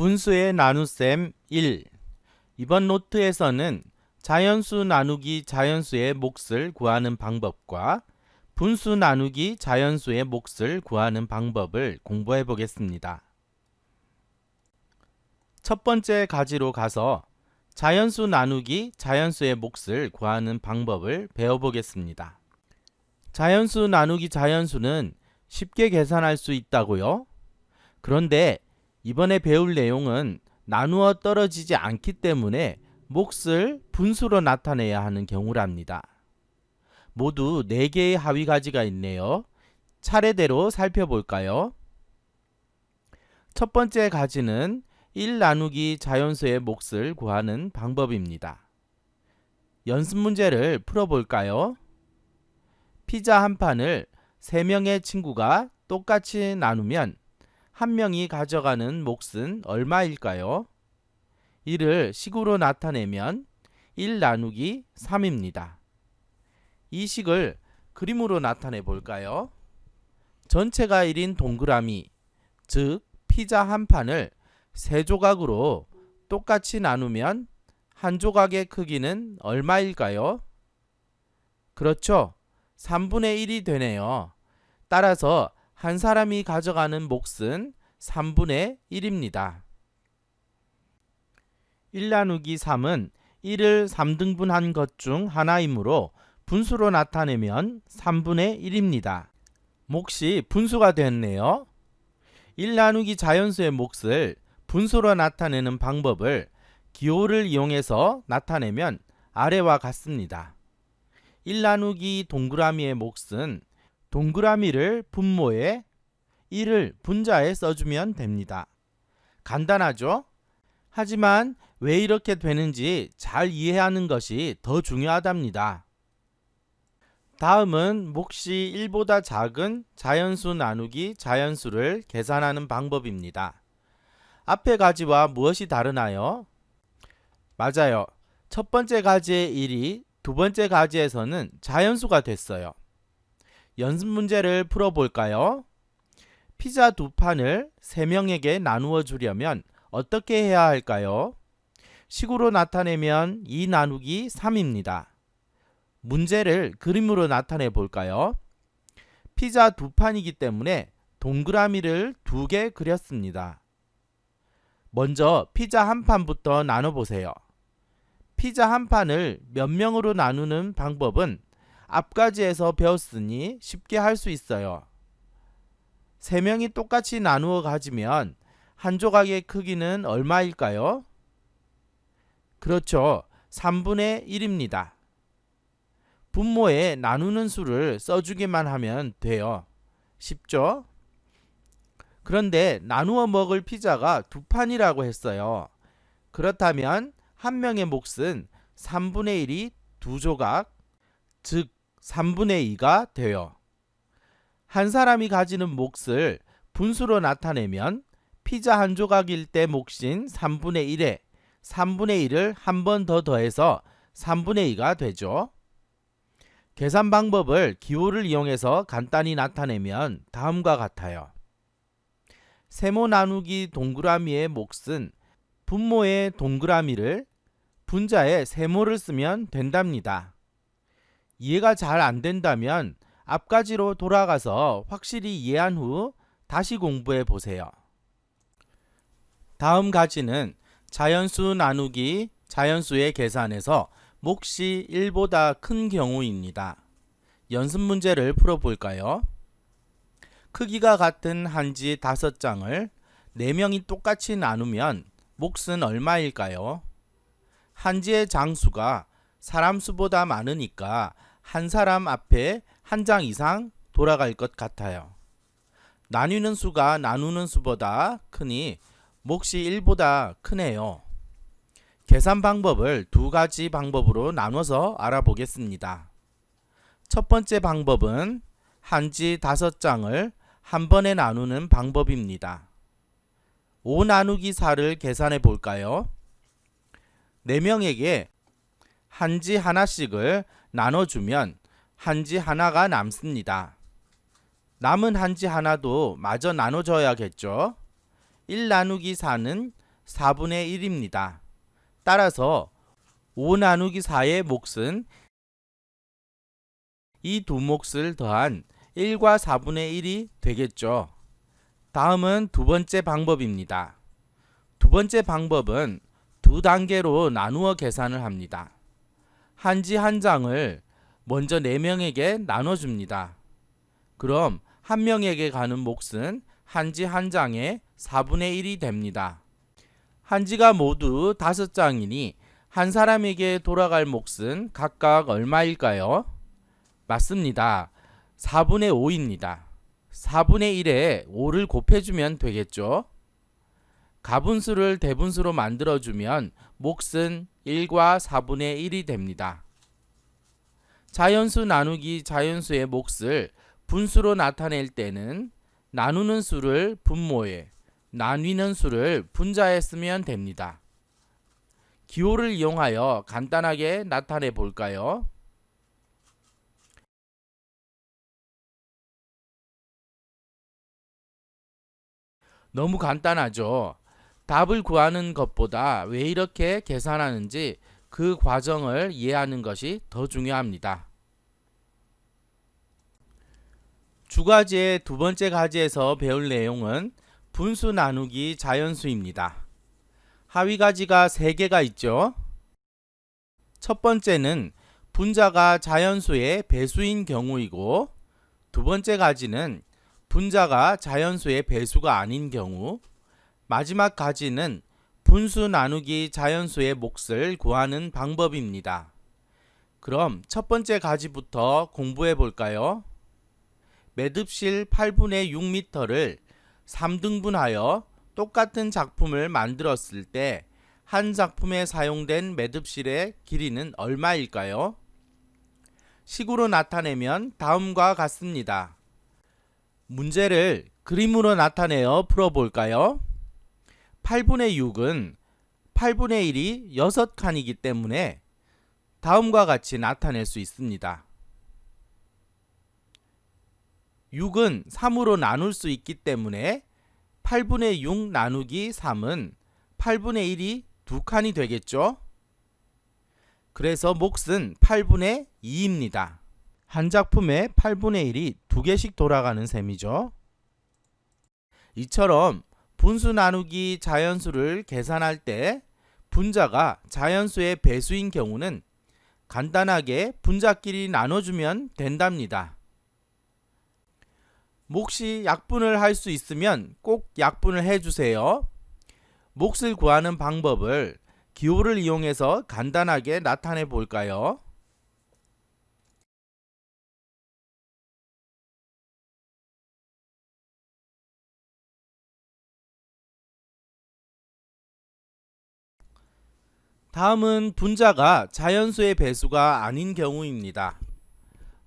분수의 나눗셈 1. 이번 노트에서는 자연수 나누기 자연수의 몫을 구하는 방법과 분수 나누기 자연수의 몫을 구하는 방법을 공부해 보겠습니다. 첫 번째 가지로 가서 자연수 나누기 자연수의 몫을 구하는 방법을 배워보겠습니다. 자연수 나누기 자연수는 쉽게 계산할 수 있다고요? 그런데 이번에 배울 내용은 나누어 떨어지지 않기 때문에 몫을 분수로 나타내야 하는 경우랍니다. 모두 4개의 하위 가지가 있네요. 차례대로 살펴볼까요? 첫 번째 가지는 1 나누기 자연수의 몫을 구하는 방법입니다. 연습 문제를 풀어볼까요? 피자 한 판을 3명의 친구가 똑같이 나누면 한 명이 가져가는 몫은 얼마일까요? 이를 식으로 나타내면 1 나누기 3입니다. 이 식을 그림으로 나타내 볼까요? 전체가 1인 동그라미, 즉 피자 한 판을 3조각으로 똑같이 나누면 한 조각의 크기는 얼마일까요? 그렇죠. 3분의 1이 되네요. 따라서 한 사람이 가져가는 몫은 3분의 1입니다. 1 나누기 3은 1을 3등분한 것 중 하나이므로 분수로 나타내면 3분의 1입니다. 몫이 분수가 됐네요. 1 나누기 자연수의 몫을 분수로 나타내는 방법을 기호를 이용해서 나타내면 아래와 같습니다. 1 나누기 동그라미의 몫은 동그라미를 분모에 1을 분자에 써주면 됩니다. 간단하죠? 하지만 왜 이렇게 되는지 잘 이해하는 것이 더 중요하답니다. 다음은 몫이 1보다 작은 자연수 나누기 자연수를 계산하는 방법입니다. 앞의 가지와 무엇이 다르나요? 맞아요. 첫 번째 가지의 1이 두 번째 가지에서는 자연수가 됐어요. 연습 문제를 풀어볼까요? 피자 2판을 3명에게 나누어 주려면 어떻게 해야 할까요? 식으로 나타내면 2 나누기 3입니다. 문제를 그림으로 나타내 볼까요? 피자 2판이기 때문에 동그라미를 2개 그렸습니다. 먼저 피자 한 판부터 나눠보세요. 피자 한 판을 몇 명으로 나누는 방법은 앞가지에서 배웠으니 쉽게 할 수 있어요. 3명이 똑같이 나누어 가지면 한 조각의 크기는 얼마일까요? 그렇죠. 3분의 1입니다. 분모에 나누는 수를 써주기만 하면 돼요. 쉽죠? 그런데 나누어 먹을 피자가 2판이라고 했어요. 그렇다면 한 명의 몫은 3분의 1이 2조각, 즉 3분의 2가 돼요. 한 사람이 가지는 몫을 분수로 나타내면 피자 한 조각일 때 몫인 3분의 1에 3분의 1을 한 번 더 더해서 3분의 2가 되죠. 계산 방법을 기호를 이용해서 간단히 나타내면 다음과 같아요. 세모 나누기 동그라미의 몫은 분모의 동그라미를 분자에 세모를 쓰면 된답니다. 이해가 잘 안 된다면 앞가지로 돌아가서 확실히 이해한 후 다시 공부해 보세요. 다음 가지는 자연수 나누기 자연수의 계산에서 몫이 1보다 큰 경우입니다. 연습 문제를 풀어볼까요? 크기가 같은 한지 5장을 4명이 똑같이 나누면 몫은 얼마일까요? 한지의 장수가 사람 수보다 많으니까 한 사람 앞에 한 장 이상 돌아갈 것 같아요. 나누는 수가 나누는 수보다 크니 몫이 1보다 크네요. 계산 방법을 2가지 방법으로 나눠서 알아보겠습니다. 첫 번째 방법은 한지 5장을 한 번에 나누는 방법입니다. 5 나누기 4를 계산해 볼까요? 4명에게 한지 하나씩을 나눠주면 한지 하나가 남습니다. 남은 한지 하나도 마저 나눠줘야겠죠. 1 나누기 4는 4분의 1입니다. 따라서 5 나누기 4의 몫은 이 두 몫을 더한 1과 4분의 1이 되겠죠. 다음은 두 번째 방법입니다. 두 번째 방법은 두 단계로 나누어 계산을 합니다. 한지 한 장을 먼저 4명에게 나눠줍니다. 그럼 한 명에게 가는 몫은 한지 한 장의 4분의 1이 됩니다. 한지가 모두 5장이니 한 사람에게 돌아갈 몫은 각각 얼마일까요? 맞습니다. 4분의 5입니다. 4분의 1에 5를 곱해주면 되겠죠. 가분수를 대분수로 만들어주면 몫은 1과 4분의 1이 됩니다. 자연수 나누기 자연수의 몫을 분수로 나타낼 때는 나누는 수를 분모에, 나뉘는 수를 분자에 쓰면 됩니다. 기호를 이용하여 간단하게 나타내 볼까요? 너무 간단하죠. 답을 구하는 것보다 왜 이렇게 계산하는지 그 과정을 이해하는 것이 더 중요합니다. 주과제의 두 번째 가지에서 배울 내용은 분수 나누기 자연수입니다. 하위 가지가 3개가 있죠. 첫 번째는 분자가 자연수의 배수인 경우이고, 두 번째 가지는 분자가 자연수의 배수가 아닌 경우, 마지막 가지는 분수 나누기 자연수의 몫을 구하는 방법입니다. 그럼 첫 번째 가지부터 공부해 볼까요? 매듭실 8분의 6m를 3등분하여 똑같은 작품을 만들었을 때 한 작품에 사용된 매듭실의 길이는 얼마일까요? 식으로 나타내면 다음과 같습니다. 문제를 그림으로 나타내어 풀어볼까요? 8분의 6은 8분의 1이 6칸이기 때문에 다음과 같이 나타낼 수 있습니다. 6은 3으로 나눌 수 있기 때문에 8분의 6 나누기 3은 8분의 1이 2칸이 되겠죠? 그래서 몫은 8분의 2입니다. 한 작품에 8분의 1이 2개씩 돌아가는 셈이죠. 이처럼 분수 나누기 자연수를 계산할 때 분자가 자연수의 배수인 경우는 간단하게 분자끼리 나눠주면 된답니다. 몫이 약분을 할 수 있으면 꼭 약분을 해주세요. 몫을 구하는 방법을 기호를 이용해서 간단하게 나타내 볼까요? 다음은 분자가 자연수의 배수가 아닌 경우입니다.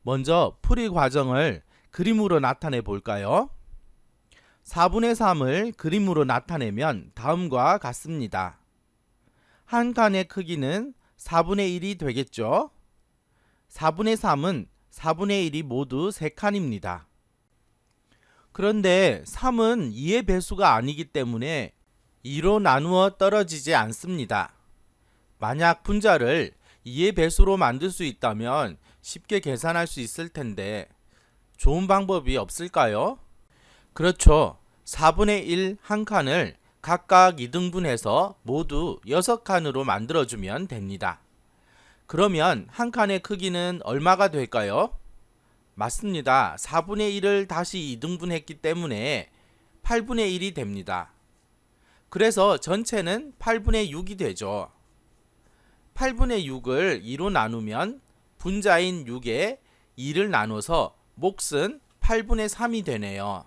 먼저 풀이 과정을 그림으로 나타내 볼까요? 4분의 3을 그림으로 나타내면 다음과 같습니다. 한 칸의 크기는 4분의 1이 되겠죠? 4분의 3은 4분의 1이 모두 3칸입니다. 그런데 3은 2의 배수가 아니기 때문에 2로 나누어 떨어지지 않습니다. 만약 분자를 2의 배수로 만들 수 있다면 쉽게 계산할 수 있을 텐데 좋은 방법이 없을까요? 그렇죠. 4분의 1 한 칸을 각각 2등분해서 모두 6칸으로 만들어주면 됩니다. 그러면 한 칸의 크기는 얼마가 될까요? 맞습니다. 4분의 1을 다시 2등분했기 때문에 8분의 1이 됩니다. 그래서 전체는 8분의 6이 되죠. 8분의 6을 2로 나누면 분자인 6에 2를 나눠서 몫은 8분의 3이 되네요.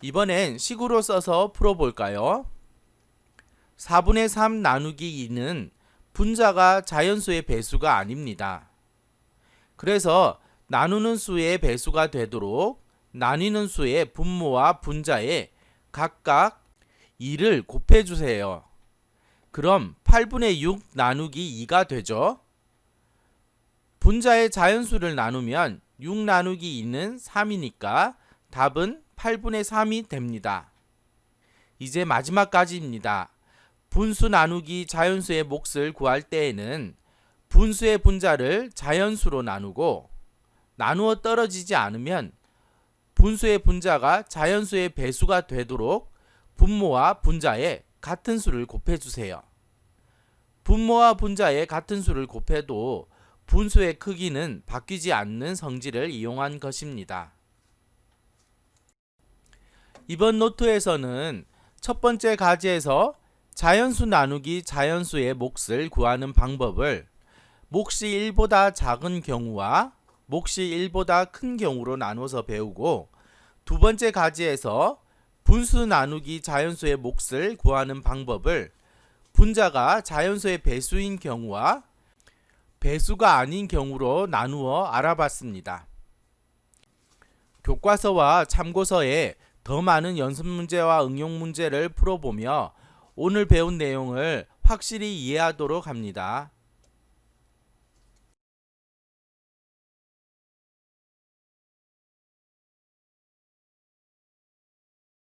이번엔 식으로 써서 풀어볼까요? 4분의 3 나누기 2는 분자가 자연수의 배수가 아닙니다. 그래서 나누는 수의 배수가 되도록 나뉘는 수의 분모와 분자에 각각 2를 곱해주세요. 그럼 8분의 6 나누기 2가 되죠. 분자의 자연수를 나누면 6 나누기 2는 3이니까 답은 8분의 3이 됩니다. 이제 마지막까지입니다. 분수 나누기 자연수의 몫을 구할 때에는 분수의 분자를 자연수로 나누고 나누어 떨어지지 않으면 분수의 분자가 자연수의 배수가 되도록 분모와 분자에 같은 수를 곱해주세요. 분모와 분자에 같은 수를 곱해도 분수의 크기는 바뀌지 않는 성질을 이용한 것입니다. 이번 노트에서는 첫 번째 가지에서 자연수 나누기 자연수의 몫을 구하는 방법을 몫이 1보다 작은 경우와 몫이 1보다 큰 경우로 나눠서 배우고, 두 번째 가지에서 분수 나누기 자연수의 몫을 구하는 방법을 분자가 자연수의 배수인 경우와 배수가 아닌 경우로 나누어 알아봤습니다. 교과서와 참고서에 더 많은 연습 문제와 응용 문제를 풀어보며 오늘 배운 내용을 확실히 이해하도록 합니다.